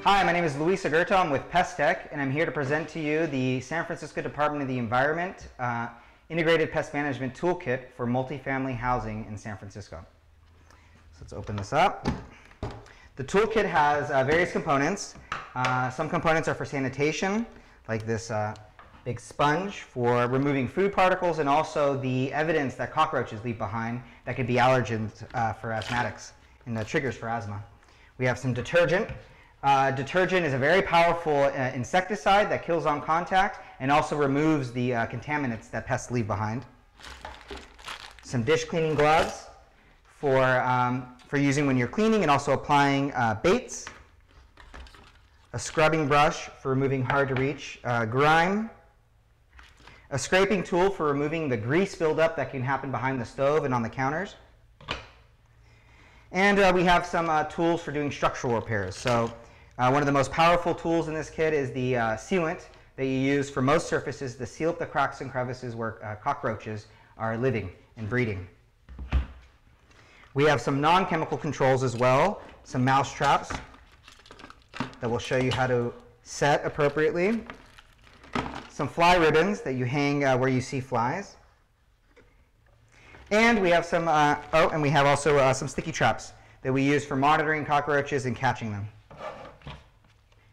Hi, my name is Luis Agurto. I'm with Pest Tech, and I'm here to present to you the San Francisco Department of the Environment Integrated Pest Management Toolkit for multifamily housing in San Francisco. So let's open this up. The toolkit has various components. Some components are for sanitation, like this big sponge for removing food particles, and also the evidence that cockroaches leave behind that could be allergens for asthmatics and triggers for asthma. We have some detergent. Detergent is a very powerful insecticide that kills on contact and also removes the contaminants that pests leave behind. Some dish cleaning gloves for using when you're cleaning and also applying baits. A scrubbing brush for removing hard to reach grime. A scraping tool for removing the grease buildup that can happen behind the stove and on the counters. And we have some tools for doing structural repairs. So one of the most powerful tools in this kit is the sealant that you use for most surfaces to seal up the cracks and crevices where cockroaches are living and breeding. We have some non-chemical controls as well, some mouse traps that will show you how to set appropriately, some fly ribbons that you hang where you see flies, and we have some, and we have also some sticky traps that we use for monitoring cockroaches and catching them.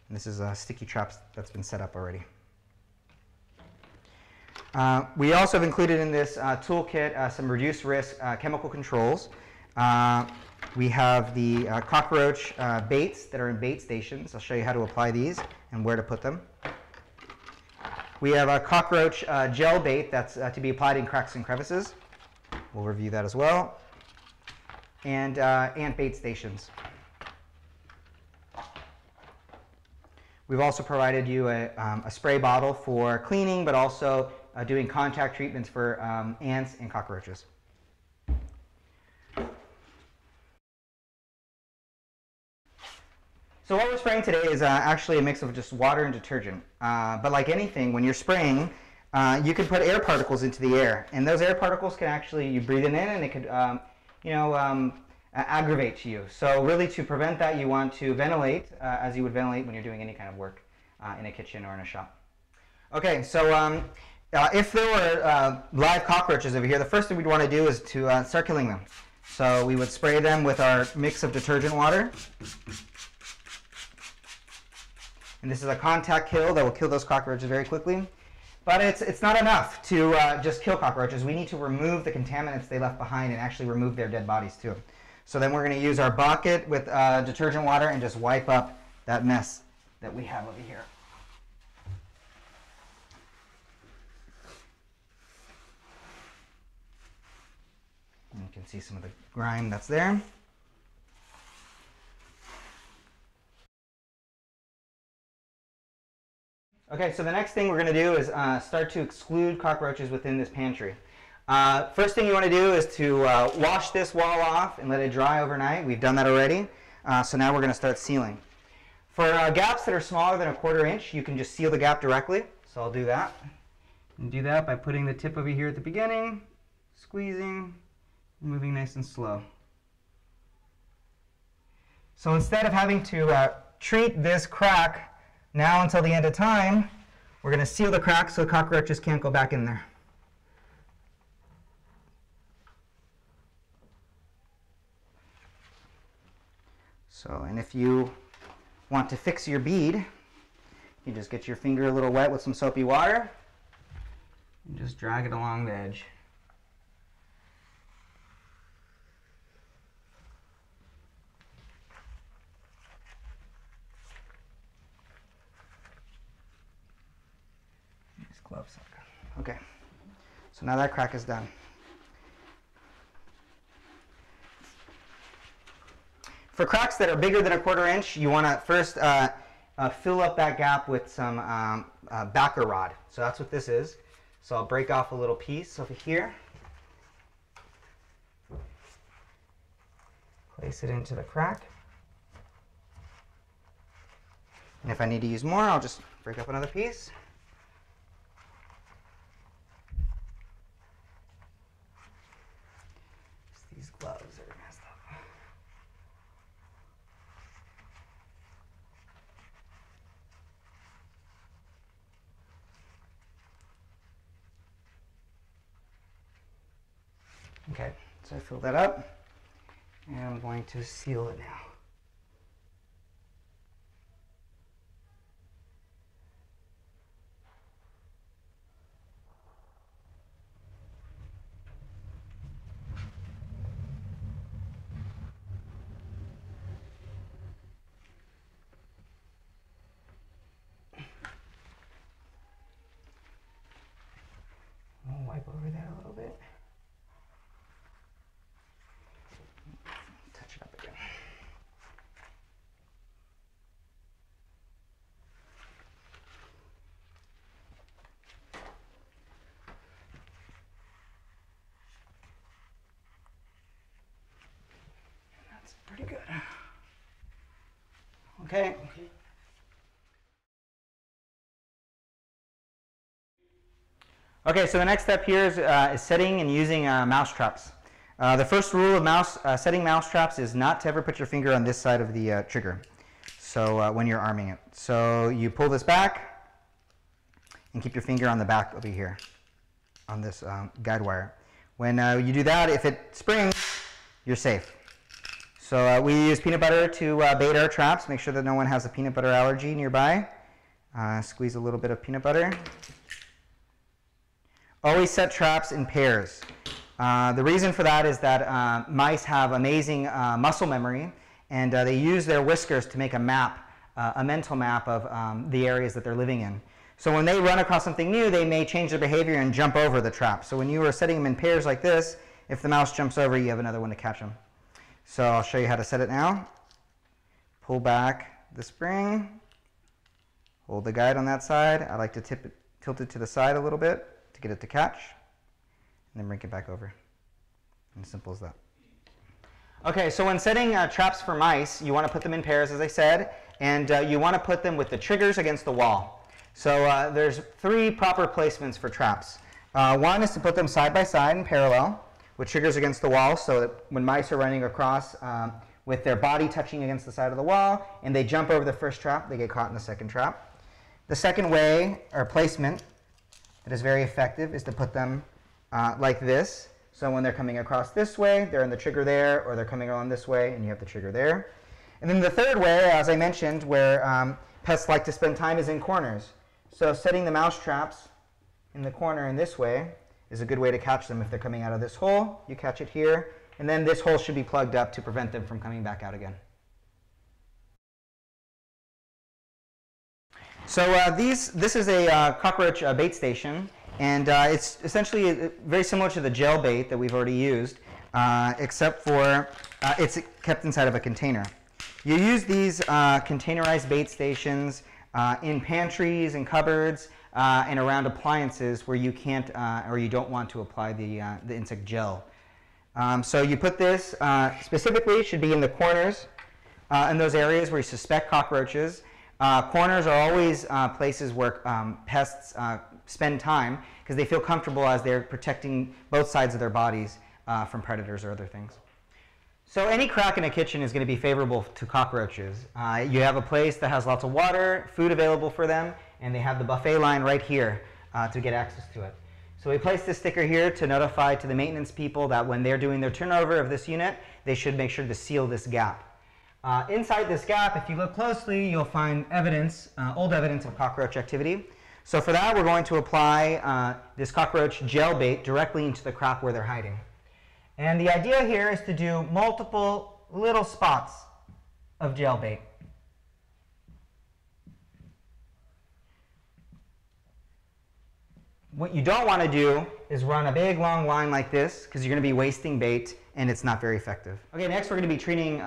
And this is sticky traps that's been set up already. We also have included in this toolkit some reduced risk chemical controls. We have the cockroach baits that are in bait stations. I'll show you how to apply these and where to put them. We have a cockroach gel bait that's to be applied in cracks and crevices. We'll review that as well. And ant bait stations. We've also provided you a spray bottle for cleaning, but also doing contact treatments for ants and cockroaches. So what we're spraying today is actually a mix of just water and detergent. But like anything, when you're spraying, you can put air particles into the air. And those air particles can actually, you breathe them in and it could, aggravate to you. So really to prevent that, you want to ventilate as you would ventilate when you're doing any kind of work in a kitchen or in a shop. Okay, so if there were live cockroaches over here, the first thing we'd want to do is to start killing them. So we would spray them with our mix of detergent water. And this is a contact kill that will kill those cockroaches very quickly. But it's not enough to just kill cockroaches. We need to remove the contaminants they left behind and actually remove their dead bodies too. So then we're going to use our bucket with detergent water and just wipe up that mess that we have over here. And you can see some of the grime that's there. Okay, so the next thing we're going to do is start to exclude cockroaches within this pantry. First thing you want to do is to wash this wall off and let it dry overnight. We've done that already. So now we're going to start sealing. For gaps that are smaller than 1/4 inch, you can just seal the gap directly. So I'll do that. And do that by putting the tip over here at the beginning, squeezing, moving nice and slow. So instead of having to treat this crack now until the end of time, we're going to seal the crack so cockroaches can't go back in there. So, and if you want to fix your bead, you just get your finger a little wet with some soapy water and just drag it along the edge. These gloves. Okay, so now that crack is done. For cracks that are bigger than 1/4 inch, you want to first fill up that gap with some backer rod. So that's what this is. So I'll break off a little piece over here. Place it into the crack. And if I need to use more, I'll just break up another piece. These gloves are messed up. Okay, so I filled that up, and I'm going to seal it now. I'll wipe over that a little bit. Touch it up again. That's pretty good. Okay. Okay, so the next step here is setting and using mouse traps. The first rule of setting mouse traps is not to ever put your finger on this side of the trigger. So when you're arming it. So you pull this back and keep your finger on the back over here on this guide wire. When you do that, if it springs, you're safe. So we use peanut butter to bait our traps. Make sure that no one has a peanut butter allergy nearby. Squeeze a little bit of peanut butter. Always set traps in pairs. The reason for that is that mice have amazing muscle memory, and they use their whiskers to make a map, a mental map of the areas that they're living in. So when they run across something new, they may change their behavior and jump over the trap. So when you are setting them in pairs like this, if the mouse jumps over, you have another one to catch them. So I'll show you how to set it now. Pull back the spring, hold the guide on that side. I like to tilt it to the side a little bit to get it to catch, and then bring it back over. And simple as that. Okay, so when setting traps for mice, you want to put them in pairs, as I said, and you want to put them with the triggers against the wall. So there's 3 proper placements for traps. One is to put them side by side in parallel with triggers against the wall, so that when mice are running across with their body touching against the side of the wall and they jump over the first trap, they get caught in the second trap. The second way, or placement, that is very effective is to put them like this. So when they're coming across this way, they're in the trigger there, or they're coming along this way, and you have the trigger there. And then the third way, as I mentioned, where pests like to spend time is in corners. So setting the mouse traps in the corner in this way is a good way to catch them. If they're coming out of this hole, you catch it here, and then this hole should be plugged up to prevent them from coming back out again. So this is a cockroach bait station, and it's essentially very similar to the gel bait that we've already used, except for it's kept inside of a container. You use these containerized bait stations in pantries and cupboards and around appliances where you can't or you don't want to apply the insect gel. So you put this, specifically it should be in the corners, in those areas where you suspect cockroaches. Corners are always places where pests spend time because they feel comfortable as they're protecting both sides of their bodies from predators or other things. So any crack in a kitchen is going to be favorable to cockroaches. You have a place that has lots of water, food available for them, and they have the buffet line right here to get access to it. So we place this sticker here to notify to the maintenance people that when they're doing their turnover of this unit, they should make sure to seal this gap. Inside this gap, if you look closely, you'll find evidence, old evidence of cockroach activity. So for that, we're going to apply this cockroach gel bait directly into the crack where they're hiding. And the idea here is to do multiple little spots of gel bait. What you don't want to do is run a big long line like this because you're going to be wasting bait and it's not very effective. Okay, next we're going to be treating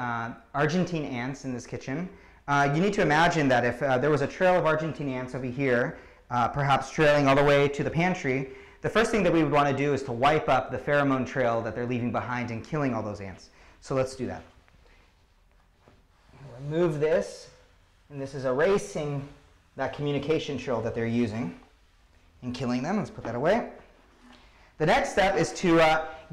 Argentine ants in this kitchen. You need to imagine that if there was a trail of Argentine ants over here, perhaps trailing all the way to the pantry, the first thing that we would want to do is to wipe up the pheromone trail that they're leaving behind and killing all those ants. So let's do that. Remove this, and this is erasing that communication trail that they're using and killing them. Let's put that away. The next step is to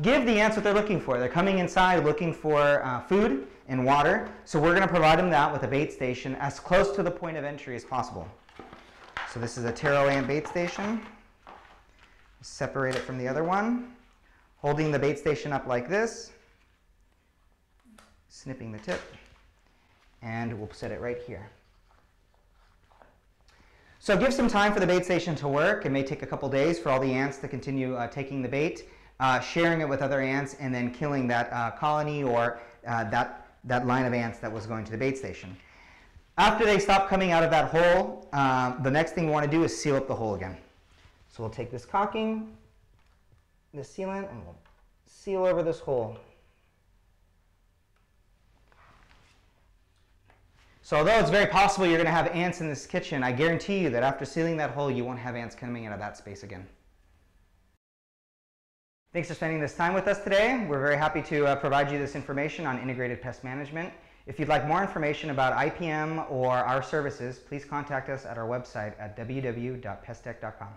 give the ants what they're looking for. They're coming inside looking for food and water, so we're going to provide them that with a bait station as close to the point of entry as possible. So this is a taro ant bait station. Separate it from the other one. holding the bait station up like this, snipping the tip, and we'll set it right here. So give some time for the bait station to work. It may take a couple days for all the ants to continue taking the bait, sharing it with other ants, and then killing that colony or that line of ants that was going to the bait station. After they stop coming out of that hole, the next thing we want to do is seal up the hole again. So we'll take this caulking, this sealant, and we'll seal over this hole. So although it's very possible you're going to have ants in this kitchen, I guarantee you that after sealing that hole, you won't have ants coming out of that space again. Thanks for spending this time with us today. We're very happy to provide you this information on integrated pest management. If you'd like more information about IPM or our services, please contact us at our website at www.pesttech.com.